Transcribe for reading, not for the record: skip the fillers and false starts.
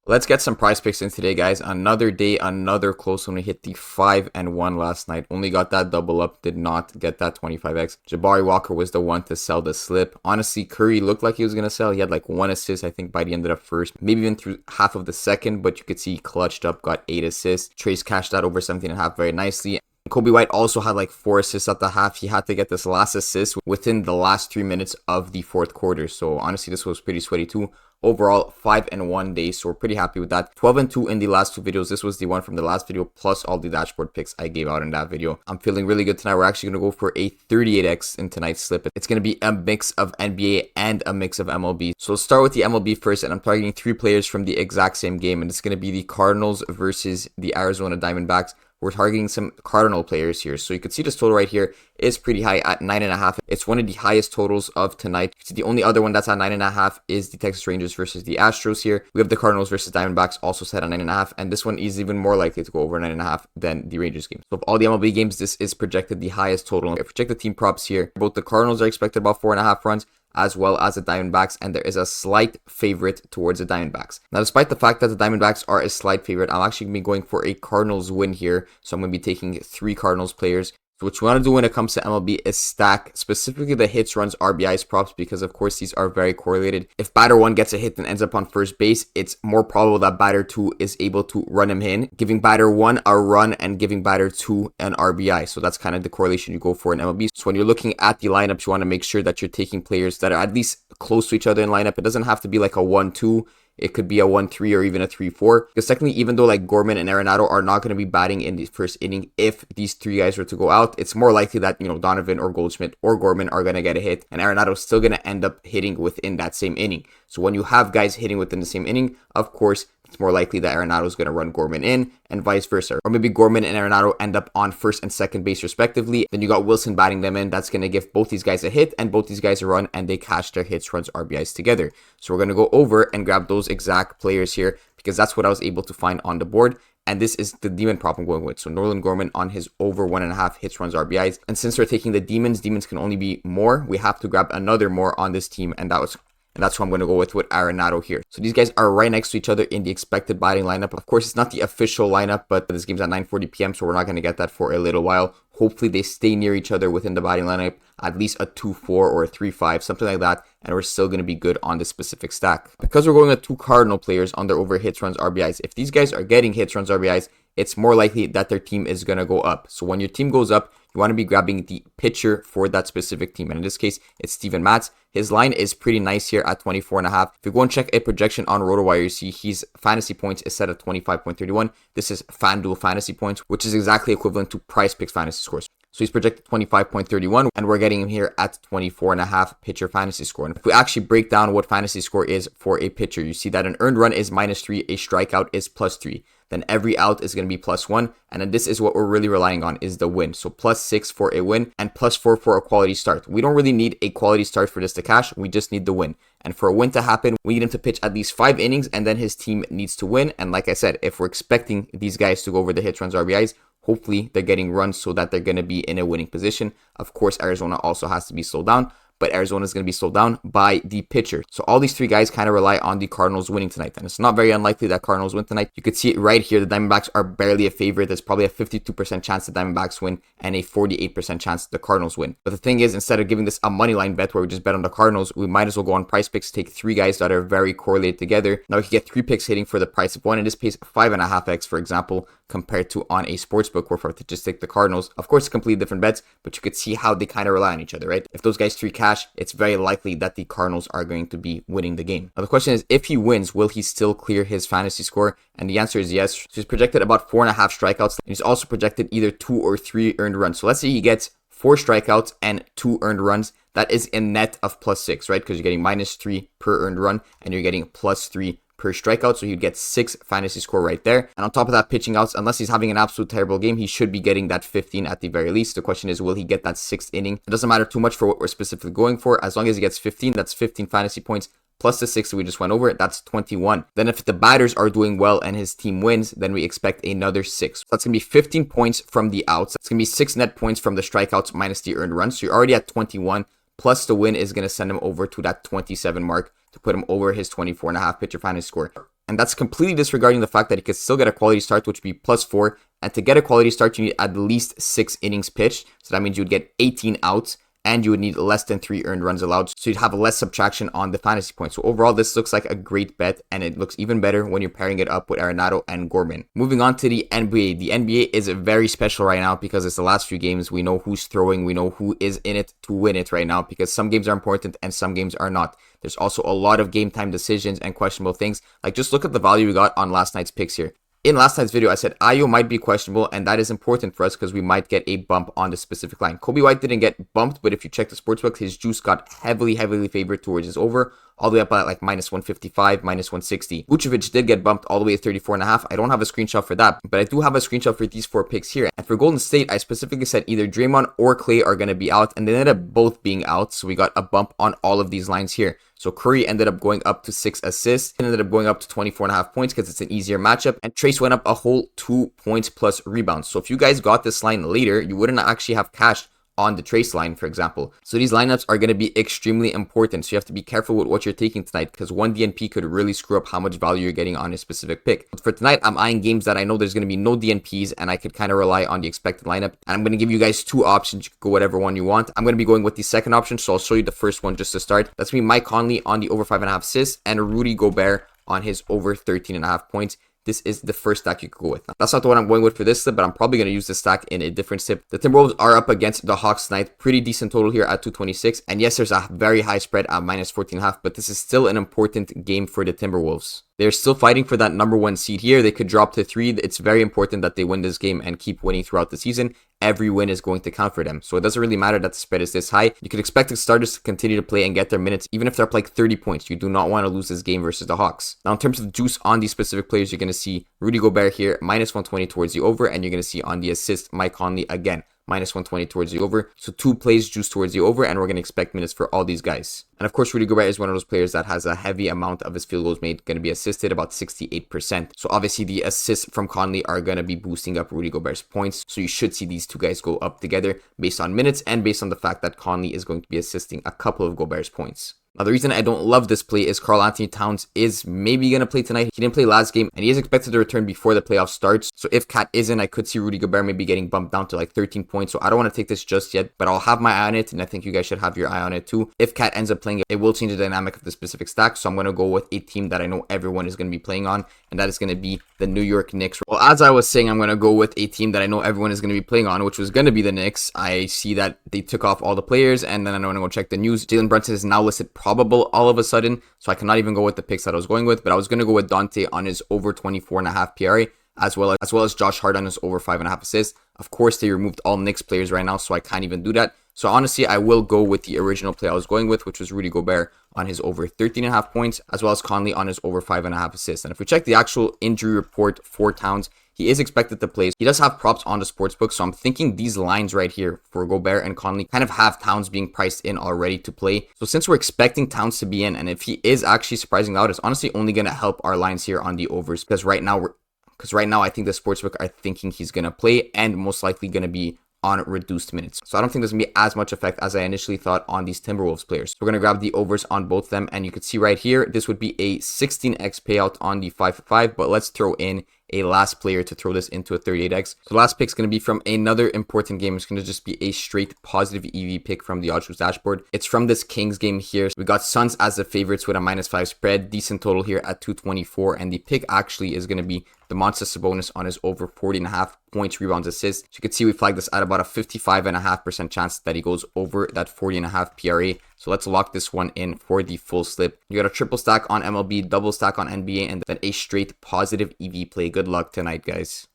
Let's get some prize picks in today, guys. Another day, another close one. We hit the 5-1 last night. Only got that double up, did not get that 25x. Jabari Walker was the one to sell the slip. Honestly, Curry looked like he was going to sell. He had like 1 assist, I think, by the end of the first, maybe even through half of the second, but you could see he clutched up, got 8 assists. Trace cashed out over 17.5 very nicely. Kobe White also had like 4 assists at the half. He had to get this last assist within the last 3 minutes of the fourth quarter. So honestly, this was pretty sweaty too. Overall, 5-1 day, so we're pretty happy with that. 12-2 in the last 2 videos. This was the one from the last video, plus all the dashboard picks I gave out in that video. I'm feeling really good tonight. We're actually going to go for a 38x in tonight's slip. It's going to be a mix of NBA and a mix of MLB. So let's start with the MLB first, and I'm targeting 3 players from the exact same game, and it's going to be the Cardinals versus the Arizona Diamondbacks. We're targeting some Cardinal players here. So you can see this total right here is pretty high at 9.5. It's one of the highest totals of tonight. The only other one that's at 9.5 is the Texas Rangers versus the Astros here. We have the Cardinals versus Diamondbacks also set at 9.5. And this one is even more likely to go over 9.5 than the Rangers game. So of all the MLB games, this is projected the highest total. If we check the team props here, both the Cardinals are expected about 4.5 runs, as well as the Diamondbacks, and there is a slight favorite towards the Diamondbacks. Now, despite the fact that the Diamondbacks are a slight favorite, I'm actually going to be going for a Cardinals win here. So I'm going to be taking 3 Cardinals players. So what you want to do when it comes to MLB is stack specifically the hits, runs, RBIs props, because of course these are very correlated. If batter 1 gets a hit and ends up on first base, it's more probable that batter 2 is able to run him in, giving batter 1 a run and giving batter 2 an RBI. So that's kind of the correlation you go for in MLB. So when you're looking at the lineups, you want to make sure that you're taking players that are at least close to each other in lineup. It doesn't have to be like a 1-2. It could be a 1-3 or even a 3-4. Because technically, even though like Gorman and Arenado are not going to be batting in the first inning, if these 3 guys were to go out, it's more likely that, Donovan or Goldschmidt or Gorman are going to get a hit, and Arenado is still going to end up hitting within that same inning. So when you have guys hitting within the same inning, of course, it's more likely that Arenado is going to run Gorman in and vice versa. Or maybe Gorman and Arenado end up on first and second base respectively. Then you got Wilson batting them in. That's going to give both these guys a hit and both these guys a run, and they cash their hits, runs, RBIs together. So we're going to go over and grab those exact players here because that's what I was able to find on the board. And this is the demon prop I'm going with. So Nolan Gorman on his over 1.5 hits, runs, RBIs. And since we're taking the demons can only be more. We have to grab another more on this team, and that's who I'm going to go with Arenado here. So these guys are right next to each other in the expected batting lineup. Of course, it's not the official lineup, but this game's at 9:40 p.m., so we're not going to get that for a little while. Hopefully, they stay near each other within the batting lineup, at least a 2-4 or a 3-5, something like that, and we're still going to be good on this specific stack. Because we're going with 2 Cardinal players on their over hits, runs, RBIs, if these guys are getting hits, runs, RBIs, it's more likely that their team is going to go up. So when your team goes up, you want to be grabbing the pitcher for that specific team. And in this case, it's Steven Matz. His line is pretty nice here at 24.5. If you go and check a projection on RotoWire, you see his fantasy points is set at 25.31. This is FanDuel fantasy points, which is exactly equivalent to Prizepicks fantasy scores. So he's projected 25.31, and we're getting him here at 24.5 pitcher fantasy score. And if we actually break down what fantasy score is for a pitcher, you see that an earned run is -3, a strikeout is +3. Then every out is going to be +1. And then this is what we're really relying on is the win. So +6 for a win and +4 for a quality start. We don't really need a quality start for this to cash. We just need the win. And for a win to happen, we need him to pitch at least 5 innings, and then his team needs to win. And like I said, if we're expecting these guys to go over the hits, runs, RBIs, hopefully they're getting runs so that they're going to be in a winning position. Of course, Arizona also has to be slowed down, but Arizona is going to be slowed down by the pitcher. So all these 3 guys kind of rely on the Cardinals winning tonight. And it's not very unlikely that Cardinals win tonight. You could see it right here. The Diamondbacks are barely a favorite. There's probably a 52% chance the Diamondbacks win and a 48% chance the Cardinals win. But the thing is, instead of giving this a money line bet where we just bet on the Cardinals, we might as well go on Prizepicks, take 3 guys that are very correlated together. Now we can get 3 picks hitting for the price of 1, and this pays 5.5x, for example, compared to on a sportsbook where to just take the Cardinals. Of course, completely different bets, but you could see how they kind of rely on each other, right? If those guys 3 cash, it's very likely that the Cardinals are going to be winning the game. Now the question is, if he wins, will he still clear his fantasy score? And the answer is yes. So he's projected about 4.5 strikeouts, and he's also projected either 2 or 3 earned runs. So let's say he gets 4 strikeouts and 2 earned runs. That is a net of +6, right? Because you're getting -3 per earned run, and you're getting +3 per strikeout, so he'd get 6 fantasy score right there. And on top of that, pitching outs, unless he's having an absolute terrible game, he should be getting that 15 at the very least. The question is, will he get that 6th inning? It doesn't matter too much for what we're specifically going for. As long as he gets 15, that's 15 fantasy points. Plus the 6 that we just went over, that's 21. Then if the batters are doing well and his team wins, then we expect another 6. So that's going to be 15 points from the outs. It's going to be 6 net points from the strikeouts minus the earned runs. So you're already at 21. Plus the win is going to send him over to that 27 mark to put him over his 24.5 pitcher fantasy score. And that's completely disregarding the fact that he could still get a quality start, which would be +4. And to get a quality start, you need at least 6 innings pitched. So that means you would get 18 outs. And you would need less than 3 earned runs allowed, so you'd have less subtraction on the fantasy points. So overall, this looks like a great bet, and it looks even better when you're pairing it up with Arenado and Gorman. Moving on to the NBA. The NBA is very special right now because it's the last few games. We know who's throwing, we know who is in it to win it right now, because some games are important and some games are not. There's also a lot of game time decisions and questionable things. Like, just look at the value we got on last night's picks here. In last night's video, I said Ayo might be questionable, and that is important for us because we might get a bump on the specific line. Kobe White didn't get bumped, but if you check the sportsbook, his juice got heavily favored towards his over, all the way up at like -155, -160. Vucevic did get bumped all the way to 34.5. I don't have a screenshot for that, but I do have a screenshot for these 4 picks here. And for Golden State, I specifically said either Draymond or Clay are going to be out, and they ended up both being out, so we got a bump on all of these lines here. So Curry ended up going up to 6 assists, and ended up going up to 24.5 points because it's an easier matchup, and Trace went up a whole 2 points plus rebounds. So if you guys got this line later, you wouldn't actually have cashed on the Trace line, for example. So these lineups are going to be extremely important. So you have to be careful with what you're taking tonight, because one DNP could really screw up how much value you're getting on a specific pick. But for tonight, I'm eyeing games that I know there's going to be no DNPs, and I could kind of rely on the expected lineup. And I'm going to give you guys 2 options. You can go whatever one you want. I'm going to be going with the second option, so I'll show you the first one just to start. That's going to be Mike Conley on the over 5.5 assists and Rudy Gobert on his over 13.5 points. This is the first stack you could go with. Now, that's not the one I'm going with for this slip, but I'm probably going to use this stack in a different slip. The Timberwolves are up against the Hawks tonight. Pretty decent total here at 226. And yes, there's a very high spread at -14.5, but this is still an important game for the Timberwolves. They're still fighting for that number 1 seed here. They could drop to 3. It's very important that they win this game and keep winning throughout the season. Every win is going to count for them. So it doesn't really matter that the spread is this high. You could expect the starters to continue to play and get their minutes, even if they're up like 30 points. You do not want to lose this game versus the Hawks. Now, in terms of juice on these specific players, you're going to see Rudy Gobert here, -120 towards the over, and you're going to see on the assist, Mike Conley again, -120 towards the over. So 2 plays juice towards the over, and we're going to expect minutes for all these guys. And of course, Rudy Gobert is one of those players that has a heavy amount of his field goals made going to be assisted, about 68%. So obviously the assists from Conley are going to be boosting up Rudy Gobert's points. So you should see these 2 guys go up together based on minutes and based on the fact that Conley is going to be assisting a couple of Gobert's points. Now, the reason I don't love this play is Karl Anthony Towns is maybe going to play tonight. He didn't play last game, and he is expected to return before the playoff starts. So if Cat isn't, I could see Rudy Gobert maybe getting bumped down to like 13 points. So I don't want to take this just yet, but I'll have my eye on it, and I think you guys should have your eye on it too. If Cat ends up playing, it will change the dynamic of the specific stack. So I'm going to go with a team that I know everyone is going to be playing on, and that is going to be the New York Knicks. Well, as I was saying, I'm going to go with a team that I know everyone is going to be playing on, which was going to be the Knicks. I see that they took off all the players, and then I want to go check the news. Jalen Brunson is now listed probable all of a sudden, so I cannot even go with the picks that I was going with, but I was going to go with Dante on his over 24.5 PRA, as well as Josh Hart on his over 5.5 assists. Of course, they removed all Knicks players right now, so I can't even do that. So honestly, I will go with the original play I was going with, which was Rudy Gobert on his over 13.5 points, as well as Conley on his over 5.5 assists. And if we check the actual injury report for Towns, he is expected to play. He does have props on the sportsbook, so I'm thinking these lines right here for Gobert and Conley kind of have Towns being priced in already to play. So since we're expecting Towns to be in, and if he is actually surprising out, it's honestly only going to help our lines here on the overs, because right now I think the sportsbook are thinking he's going to play and most likely going to be on reduced minutes. So I don't think there's going to be as much effect as I initially thought on these Timberwolves players. So we're going to grab the overs on both of them, and you can see right here, this would be a 16x payout on the 5-5, but let's throw in a last player to throw this into a 38x. So the last pick is going to be from another important game. It's going to just be a straight positive EV pick from the OddsJuice dashboard. It's from this Kings game here. So we got Suns as the favorites with a -5 spread. Decent total here at 224. And the pick actually is going to be Domantas Sabonis on his over 40.5 points, rebounds, assists. So you can see we flagged this at about a 55.5% chance that he goes over that 40.5 PRA. So let's lock this one in for the full slip. You got a triple stack on MLB, double stack on NBA, and then a straight positive EV play. Good luck tonight, guys.